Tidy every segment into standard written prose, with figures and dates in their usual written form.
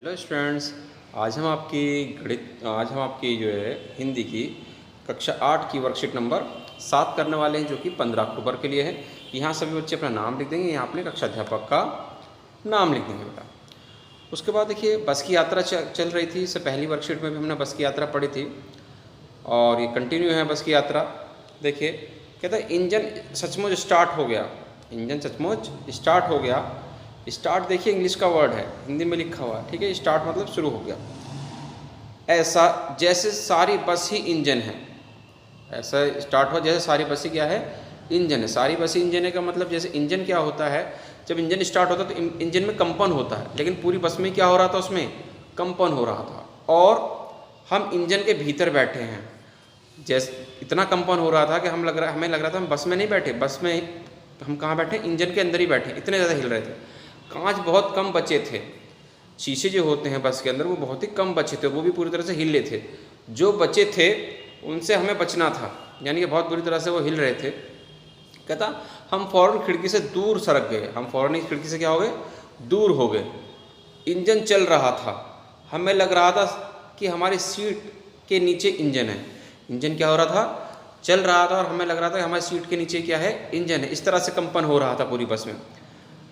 Hello students. आज हम आपकी जो है हिंदी की कक्षा 8 की वर्कशीट नंबर 7 करने वाले हैं, जो कि 15 अक्टूबर के लिए है। यहाँ सभी बच्चे अपना नाम लिख देंगे, यहाँ अपने कक्षा अध्यापक का नाम लिख देंगे बेटा। उसके बाद देखिए, बस की यात्रा चल रही थी। इससे पहली वर्कशीट में भी हमने बस की यात्रा पढ़ी थी और ये कंटिन्यू है बस की यात्रा। देखिए, कहता है इंजन सचमुच स्टार्ट हो गया। इंजन सचमुच स्टार्ट हो गया। स्टार्ट देखिए इंग्लिश का वर्ड है, हिंदी में लिखा हुआ है, ठीक है। स्टार्ट मतलब शुरू हो गया। ऐसा जैसे सारी बस ही इंजन है। ऐसा स्टार्ट हुआ जैसे सारी बस ही क्या है, इंजन है। सारी बस ही इंजन है का मतलब, जैसे इंजन क्या होता है, जब इंजन स्टार्ट होता है तो इंजन में कंपन होता है, लेकिन पूरी बस में क्या हो रहा था, उसमें कंपन हो रहा था। और हम इंजन के भीतर बैठे हैं। जैसे इतना कंपन हो रहा था कि हमें लग रहा था हम बस में नहीं बैठे, बस में हम कहाँ बैठे, इंजन के अंदर ही बैठे। इतने ज़्यादा हिल रहे थे। कांच बहुत कम बचे थे। शीशे जो होते हैं बस के अंदर, वो बहुत ही कम बचे थे, वो भी पूरी तरह से हिल रहे थे। जो बचे थे उनसे हमें बचना था, यानी कि बहुत बुरी तरह से वो हिल रहे थे। कहता हम फ़ौरन खिड़की से दूर सरक गए। हम फ़ौरन ही खिड़की से क्या हो गए, दूर हो गए। इंजन चल रहा था। हमें लग रहा था कि हमारी सीट के नीचे इंजन है। इंजन क्या हो रहा था, चल रहा था, और हमें लग रहा था कि हमारी सीट के नीचे क्या है, इंजन है। इस तरह से कंपन हो रहा था पूरी बस में।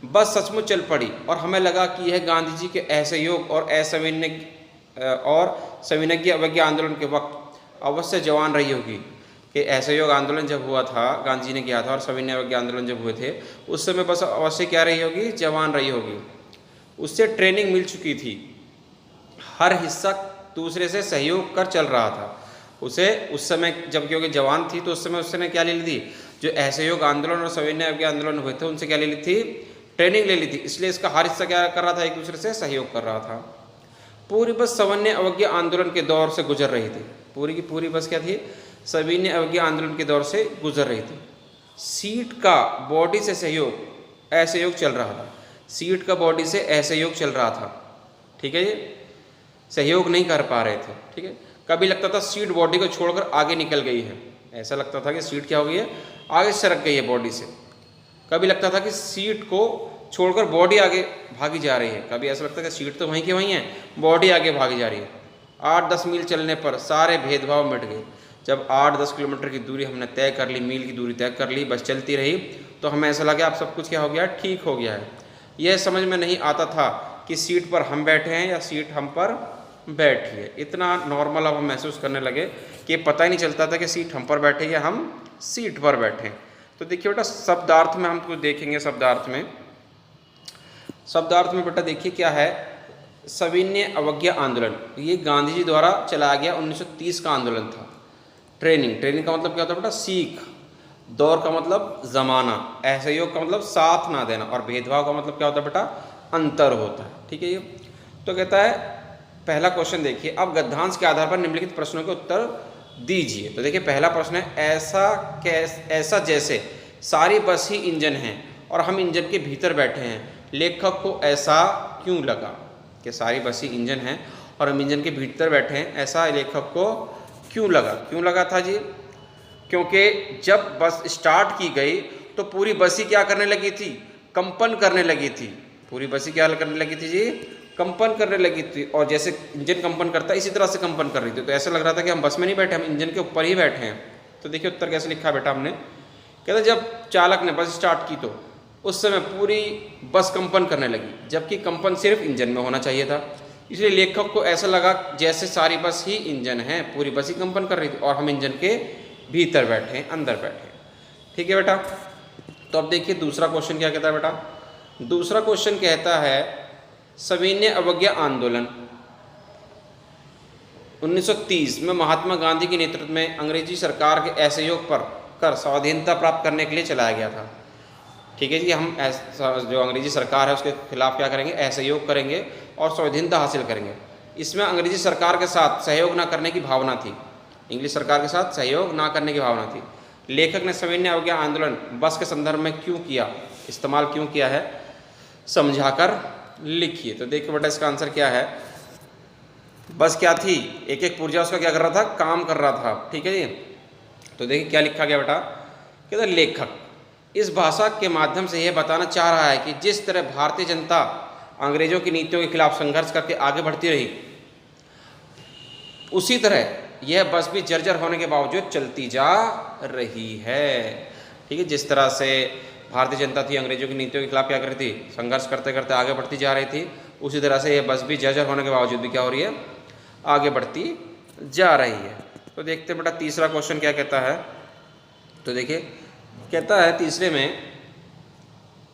बस सचमुच चल पड़ी और हमें लगा कि यह गांधी जी के असहयोग और सविनय अवज्ञा आंदोलन के वक्त अवश्य जवान रही होगी। कि असहयोग आंदोलन जब हुआ था, गांधी जी ने किया था, और सविनय अवज्ञा आंदोलन जब हुए थे, उस समय बस अवश्य क्या रही होगी, जवान रही होगी। उससे ट्रेनिंग मिल चुकी थी। हर हिस्सा दूसरे से सहयोग कर चल रहा था। उसे उस समय जब क्योंकि जवान थी, तो उस समय उसने क्या ले ली थी, जो असहयोग आंदोलन और सविनय अवज्ञा आंदोलन हुए थे, उनसे क्या ले ली थी, ट्रेनिंग ले ली थी। इसलिए इसका हर हिस्सा क्या कर रहा था, एक दूसरे से सहयोग कर रहा था। पूरी बस सविनय अवज्ञा आंदोलन के दौर से गुजर रही थी। पूरी की पूरी बस क्या थी, सविनय अवज्ञा आंदोलन के दौर से गुजर रही थी। सीट का बॉडी से सहयोग असहयोग चल रहा था। सीट का बॉडी से असहयोग चल रहा था, ठीक है। ये सहयोग नहीं कर पा रहे थे, ठीक है। कभी लगता था सीट बॉडी को छोड़कर आगे निकल गई है। ऐसा लगता था कि सीट क्या हो गई है, आगे सरक गई है बॉडी से। कभी लगता था कि सीट को छोड़कर बॉडी आगे भागी जा रही है। कभी ऐसा लगता है कि सीट तो वहीं की वहीं है, बॉडी आगे भागी जा रही है। 8-10 मील चलने पर सारे भेदभाव मिट गए। जब 8-10 किलोमीटर की दूरी हमने तय कर ली, मील की दूरी तय कर ली, बस चलती रही, तो हमें ऐसा लगा अब सब कुछ क्या हो गया, ठीक हो गया है। यह समझ में नहीं आता था कि सीट पर हम बैठे हैं या सीट हम पर बैठी है। इतना नॉर्मल अब हम महसूस करने लगे कि पता ही नहीं चलता था कि सीट हम पर बैठे या हम सीट पर बैठे। तो देखिए बेटा, शब्दार्थ में हम कुछ देखेंगे। शब्दार्थ में बेटा देखिए क्या है, सविनय अवज्ञा आंदोलन, ये गांधी जी द्वारा चलाया गया 1930 का आंदोलन था। ट्रेनिंग का मतलब क्या होता है बेटा, सीख। दौर का मतलब ज़माना। असहयोग का मतलब साथ ना देना। और भेदभाव का मतलब क्या होता है बेटा, अंतर होता है, ठीक है। ये तो कहता है, पहला क्वेश्चन देखिए, अब गद्यांश के आधार पर निम्नलिखित प्रश्नों के उत्तर दीजिए। तो देखिए पहला प्रश्न है, ऐसा जैसे सारी बस ही इंजन है और हम इंजन के भीतर बैठे हैं, लेखक को ऐसा क्यों लगा। कि सारी बस ही इंजन है और हम इंजन के भीतर बैठे हैं, ऐसा लेखक को क्यों लगा था जी। क्योंकि जब बस स्टार्ट की गई तो पूरी बस ही क्या करने लगी थी, कंपन करने लगी थी। पूरी बस ही क्या करने लगी थी जी, कंपन करने लगी थी। और जैसे इंजन कंपन करता है, इसी तरह से कंपन कर रही थी। तो ऐसा लग रहा था कि हम बस में नहीं बैठे, हम इंजन के ऊपर ही बैठे हैं। तो देखिए उत्तर कैसे लिखा बेटा हमने। कहता जब चालक ने बस स्टार्ट की तो उस समय पूरी बस कंपन करने लगी, जबकि कंपन सिर्फ इंजन में होना चाहिए था। इसलिए लेखक को ऐसा लगा जैसे सारी बस ही इंजन है, पूरी बस ही कंपन कर रही थी और हम इंजन के भीतर बैठे हैं, अंदर बैठे हैं, ठीक है बेटा। तो अब देखिए दूसरा क्वेश्चन क्या कहता है बेटा। दूसरा क्वेश्चन कहता है, सविनय अवज्ञा आंदोलन 1930 में महात्मा गांधी के नेतृत्व में अंग्रेजी सरकार के असहयोग पर कर स्वाधीनता प्राप्त करने के लिए चलाया गया था, ठीक है जी। हम जो अंग्रेजी सरकार है उसके खिलाफ क्या करेंगे, असहयोग करेंगे और स्वाधीनता हासिल करेंगे। इसमें अंग्रेजी सरकार के साथ सहयोग ना करने की भावना थी। इंग्लिश सरकार के साथ सहयोग ना करने की भावना थी। लेखक ने सविनय अवज्ञा आंदोलन बस के संदर्भ में क्यों किया, इस्तेमाल क्यों किया है, समझाकर लिखिए। तो देखिए बेटा इसका आंसर क्या है। बस क्या थी, एक एक पुर्जा उसका क्या कर रहा था, काम कर रहा था, ठीक है जी। तो देखिए क्या लिखा गया बेटा। कहता लेखक इस भाषा के माध्यम से यह बताना चाह रहा है कि जिस तरह भारतीय जनता अंग्रेजों की नीतियों के खिलाफ संघर्ष करके आगे बढ़ती रही, उसी तरह यह बस भी जर्जर होने के बावजूद चलती जा रही है। ठीक है, जिस तरह से भारतीय जनता थी अंग्रेजों की नीतियों के खिलाफ क्या कर रही थी, संघर्ष करते करते आगे बढ़ती जा रही थी, उसी तरह से यह बस भी जर्जर होने के बावजूद भी क्या हो रही है, आगे बढ़ती जा रही है। तो देखते हैं बेटा तीसरा क्वेश्चन क्या कहता है। तो देखिए कहता है तीसरे में,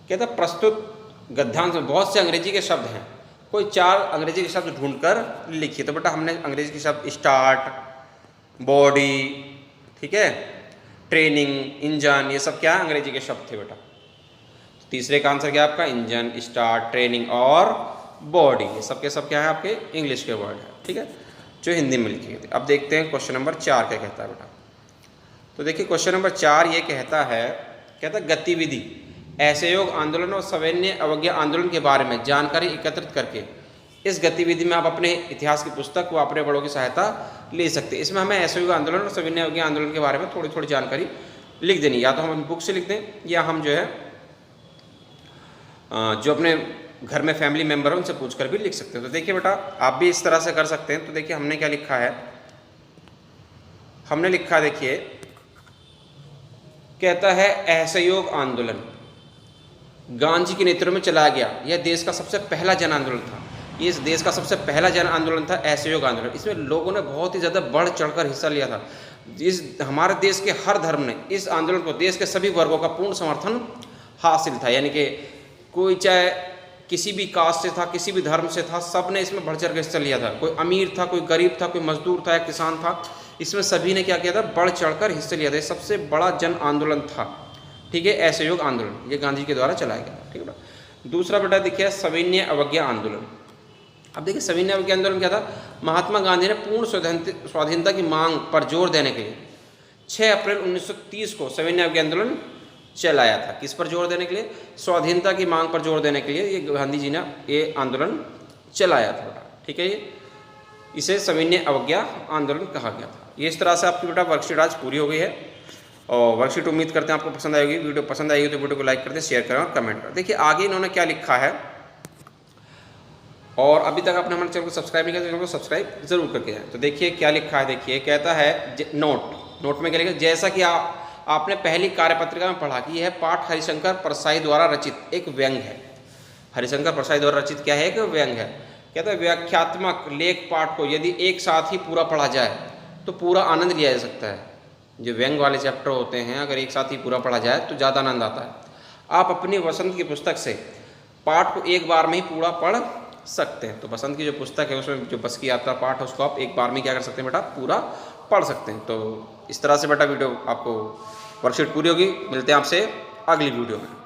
कहता है प्रस्तुत गद्यांश में बहुत से अंग्रेजी के शब्द हैं, कोई 4 अंग्रेजी के शब्द ढूंढकर लिखिए। तो बेटा हमने अंग्रेजी के शब्द स्टार्ट, बॉडी, ठीक है, ट्रेनिंग, इंजन, ये सब क्या अंग्रेजी के शब्द थे बेटा। तो तीसरे का आंसर क्या है आपका, इंजन, स्टार्ट, ट्रेनिंग और बॉडी, ये सब के सब क्या है आपके इंग्लिश के वर्ड है। ठीक है, जो हिंदी में लिखे गए थे। अब देखते हैं क्वेश्चन नंबर 4 क्या कहता है बेटा। तो देखिए क्वेश्चन नंबर 4 ये कहता है, कहता है गतिविधि असहयोग आंदोलन और सविनय अवज्ञा आंदोलन के बारे में जानकारी एकत्रित करके इस गतिविधि में आप अपने इतिहास की पुस्तक व अपने बड़ों की सहायता ले सकते हैं। इसमें हमें असहयोग आंदोलन और सविनय अवज्ञा आंदोलन के बारे में थोड़ी थोड़ी जानकारी लिख देनी, या तो हम बुक से लिख दें या हम जो है जो अपने घर में फैमिली मेम्बर है उनसे पूछकर भी लिख सकते हैं। तो देखिए बेटा आप भी इस तरह से कर सकते हैं। तो देखिए हमने क्या लिखा है, हमने लिखा देखिए, कहता है असहयोग आंदोलन गांधी के नेतृत्व में चलाया गया, यह देश का सबसे पहला जन आंदोलन था। ये इस देश का सबसे पहला जन आंदोलन था असहयोग आंदोलन। इसमें लोगों ने बहुत ही ज़्यादा बढ़ चढ़कर हिस्सा लिया था। इस हमारे देश के हर धर्म ने इस आंदोलन को, देश के सभी वर्गों का पूर्ण समर्थन हासिल था। यानी कि कोई चाहे किसी भी कास्ट से था, किसी भी धर्म से था, सब ने इसमें बढ़ चढ़ कर हिस्सा लिया था। कोई अमीर था, कोई गरीब था, कोई मजदूर था या किसान था, इसमें सभी ने क्या किया था, बढ़ चढ़कर हिस्सा लिया था। ये सबसे बड़ा जन आंदोलन था। ठीक है, असहयोग आंदोलन ये गांधी के द्वारा चलाया गया। ठीक है बेटा। दूसरा बेटा देखिए सविनय अवज्ञा आंदोलन। अब देखिए सविनय अवज्ञा आंदोलन क्या था, महात्मा गांधी ने पूर्ण स्वाधीनता की मांग पर जोर देने के लिए 6 अप्रैल 1930 को सविनय अवज्ञा आंदोलन चलाया था। किस पर जोर देने के लिए, स्वाधीनता की मांग पर जोर देने के लिए ये गांधी जी ने ये आंदोलन चलाया था बेटा। ठीक है, इसे सविनय अवज्ञा आंदोलन कहा गया था। ये इस तरह से आपकी बेटा वर्कशीट आज पूरी हो गई है। और वर्कशीट उम्मीद करते हैं आपको पसंद आएगी। वीडियो पसंद आएगी तो वीडियो को लाइक कर दें, शेयर करें और कमेंट करें। देखिए आगे इन्होंने क्या लिखा है, और अभी तक आपने हमारे चैनल को सब्सक्राइब नहीं किया तो चैनल को सब्सक्राइब जरूर करके जाएं। तो देखिए क्या लिखा है, देखिए कहता है नोट में क्या लिखा, जैसा कि आपने पहली कार्यपत्रिका में पढ़ा कि यह पाठ हरिशंकर परसाई द्वारा रचित एक व्यंग्य है। हरिशंकर परसाई द्वारा रचित क्या है, एक व्यंग्य है। कहता है व्याख्यात्मक लेख पाठ को यदि एक साथ ही पूरा पढ़ा जाए तो पूरा आनंद लिया जा सकता है। जो व्यंग्य वाले चैप्टर होते हैं अगर एक साथ ही पूरा पढ़ा जाए तो ज़्यादा आनंद आता है। आप अपनी वसंत की पुस्तक से पाठ को एक बार में ही पूरा पढ़ सकते हैं। तो बसंत की जो पुस्तक है उसमें जो बस की यात्रा पाठ है उसको आप एक बार में क्या कर सकते हैं बेटा, पूरा पढ़ सकते हैं। तो इस तरह से बेटा वीडियो आपको वर्कशीट पूरी होगी। मिलते हैं आपसे अगली वीडियो में।